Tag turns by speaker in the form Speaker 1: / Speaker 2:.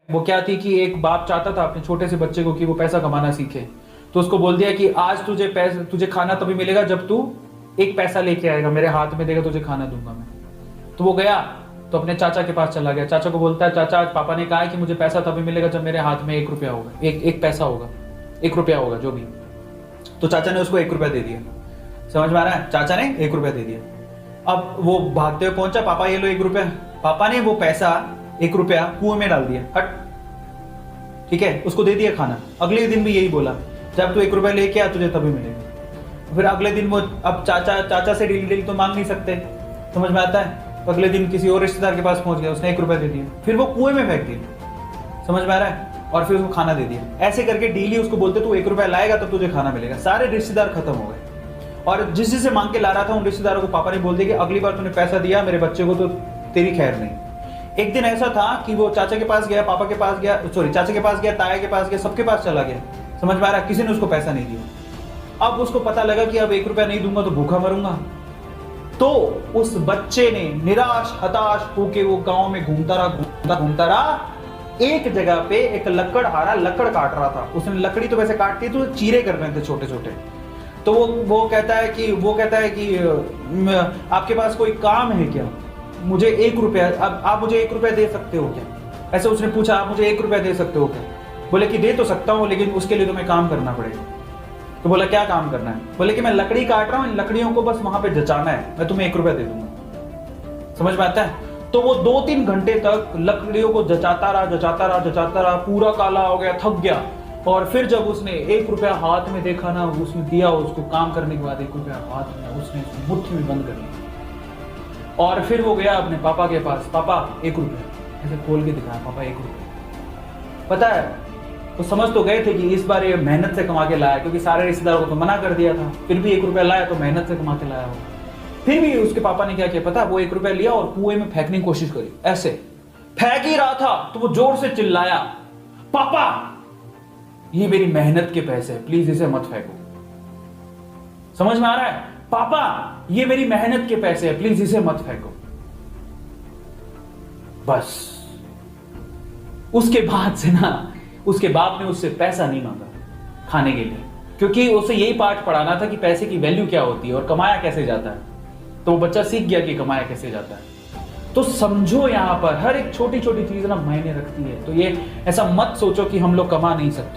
Speaker 1: वो क्या थी कि एक बाप चाहता था अपने छोटे से बच्चे को कि वो पैसा कमाना सीखे, तो उसको बोल दिया कि आज तुझे खाना तभी मिलेगा जब तू एक पैसा लेके आएगा, मेरे हाथ में देगा, तुझे खाना दूंगा मैं। तो वो गया तो अपने चाचा के पास चला गया। चाचा को बोलता है, चाचा आज पापा ने कहा है कि मुझे पैसा तभी मिलेगा जब मेरे हाथ में 1 रुपया होगा, एक पैसा होगा, 1 रुपया होगा जो भी। तो चाचा ने उसको 1 रुपया दे दिया। समझ में आ रहा है? चाचा ने 1 रुपया दे दिया। अब वो भागते हुए पहुंचा, पापा ये लो 1 रुपया। पापा ने वो पैसा 1 रुपया कुएं में डाल दिया। हट, ठीक है, उसको दे दिया खाना। अगले दिन भी यही बोला, जब तू 1 रुपया लेके आ तुझे तभी मिलेगा। फिर अगले दिन वो, अब चाचा से डेली तो मांग नहीं सकते, समझ में आता है? अगले दिन किसी और रिश्तेदार के पास पहुंच गया, उसने 1 रुपया दे दिया, फिर वो कुएं में फेंक दिया। समझ में आ रहा है? और फिर उसको खाना दे दिया। ऐसे करके डेली उसको बोलते तू 1 रुपया लाएगा तब तुझे खाना मिलेगा। सारे रिश्तेदार खत्म हो गए, और जिससे मांग के ला रहा था उन रिश्तेदारों को पापा ने बोल दिया कि अगली बार तूने पैसा दिया मेरे बच्चे को तो तेरी खैर नहीं। एक दिन ऐसा था कि वो चाचा के पास गया, पापा के पास गया, सॉरी चाचा के पास गया, ताया के पास गया, सबके पास चला गया। समझ में आ रहा है? किसी ने उसको पैसा नहीं दिया। अब उसको पता लगा कि अब 1 रुपया नहीं दूंगा तो भूखा मरूंगा। तो उस बच्चे ने निराश हताश होके वो गांव में घूमता रहा। एक जगह पे एक लकड़हारा लकड़ काट रहा था। उसने लकड़ी तो वैसे काटती तो चीरे कर रहे थे छोटे छोटे। तो वो कहता है कि आपके पास कोई काम है क्या? मुझे 1 रुपया, अब आप मुझे 1 रुपया दे सकते हो क्या? ऐसे उसने पूछा, आप मुझे 1 रुपया दे सकते हो क्या? बोले कि दे तो सकता हूँ, लेकिन उसके लिए तुम्हें काम करना पड़ेगा। तो बोला क्या काम करना है? बोले कि मैं लकड़ी काट रहा हूँ, इन लकड़ियों को बस वहां पे जचाना है, मैं तुम्हें 1 रुपया दे दूंगा। समझ में आता है? तो वो 2-3 घंटे तक लकड़ियों को जचाता रहा, पूरा काला हो गया, थक गया। और फिर जब उसने 1 रुपया हाथ में देखा ना, उसने दिया उसको काम करने के बाद 1 रुपया हाथ में, उसने मुट्ठी में बंद कर लिया। और फिर वो गया अपने पापा के पास, पापा 1 रुपया, ऐसे खोल के दिखाया, पापा 1 रुपया। पता है वो समझ तो गए थे कि इस बार ये मेहनत से कमा के लाया, क्योंकि सारे रिश्तेदारों को तो मना कर दिया था, फिर भी 1 रुपया लाया तो मेहनत से कमा के लाया होगा। फिर भी उसके पापा ने क्या किया पता? वो 1 रुपया लिया और कुएं में फेंकने की कोशिश करी। ऐसे फेंक ही रहा था तो वो जोर से चिल्लाया, पापा ये मेरी मेहनत के पैसे हैं, प्लीज इसे मत फेंको। समझ में आ रहा है? पापा ये मेरी मेहनत के पैसे हैं, प्लीज इसे मत फेंको। बस उसके बाद से ना उसके बाप ने उससे पैसा नहीं मांगा खाने के लिए, क्योंकि उसे यही पाठ पढ़ाना था कि पैसे की वैल्यू क्या होती है और कमाया कैसे जाता है। तो वो बच्चा सीख गया कि कमाया कैसे जाता है। तो समझो यहां पर हर एक छोटी छोटी चीज ना मायने रखती है। तो ये ऐसा मत सोचो कि हम लोग कमा नहीं सकते।